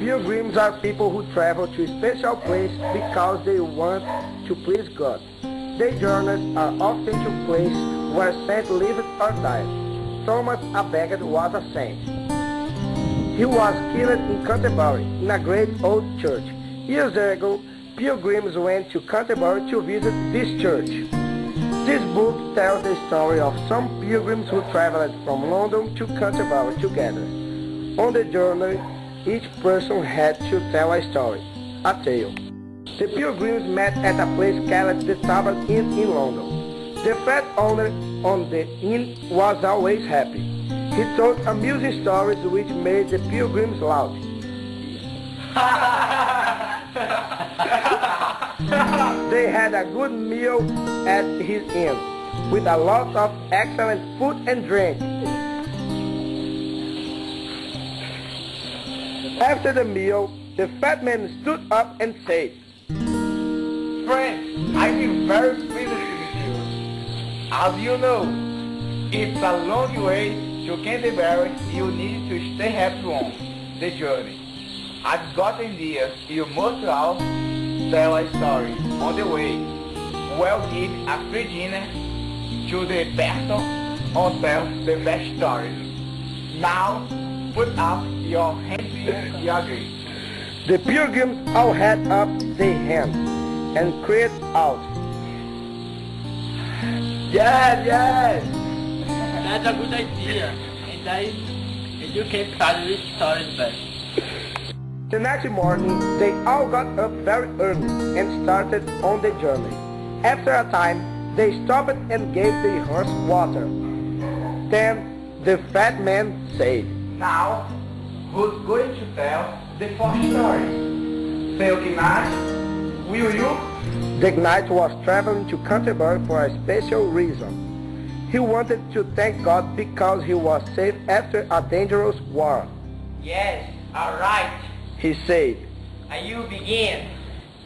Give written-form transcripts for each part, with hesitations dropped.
Pilgrims are people who travel to a special place because they want to please God. Their journeys are often to places where saints lived or died. Thomas a Becket was a saint. He was killed in Canterbury, in a great old church. Years ago, pilgrims went to Canterbury to visit this church. This book tells the story of some pilgrims who traveled from London to Canterbury together. On the journey, each person had to tell a story, a tale. The pilgrims met at a place called the Tavern Inn in London. The fat owner on the inn was always happy. He told amusing stories which made the pilgrims laugh. They had a good meal at his inn, with a lot of excellent food and drink. After the meal, the fat man stood up and said, "Friends, I feel very pleased to meet you. As you know, it's a long way to Canterbury. You need to stay happy on the journey. I've got ideas. You must all tell a story on the way. We'll give a free dinner to the person who tells the best stories. Now, put up your hands if you agree." The pilgrims all had up their hands and cried out, "Yes, yes! That's a good idea. And you can start with stories best." The next morning, they all got up very early and started on the journey. After a time, they stopped and gave the horse water. Then the fat man said, Now, who's going to tell the first story? Seu Ignat, will you? The knight was traveling to Canterbury for a special reason. He wanted to thank God because he was saved after a dangerous war. Yes, all right. He said, And you begin.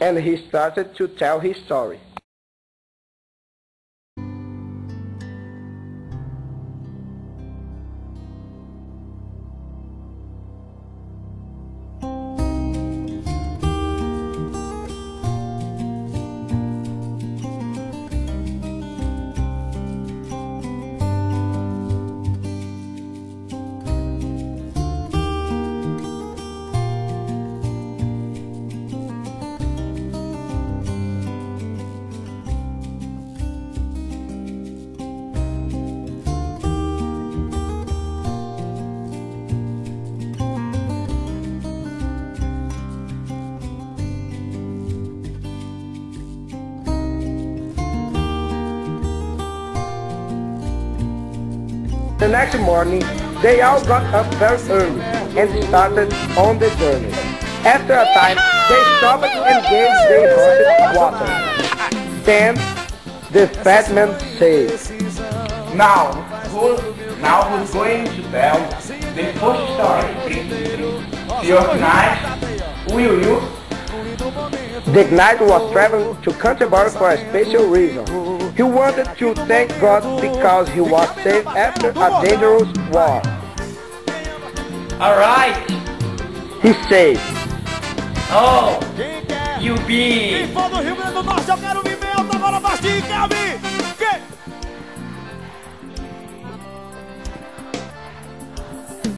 and he started to tell his story. The next morning, they all got up very early and started on the journey. After a time, they stopped and gave their horses water. Then the fat man said, Now, who's going to tell the first story? Your Ignat, will you? The knight was traveling to Canterbury for a special reason. He wanted to thank God because he was saved after a dangerous war. All right. He said, Oh, you be. Quem for do Rio Grande do Norte, eu quero viver, eu tava na Bastinha,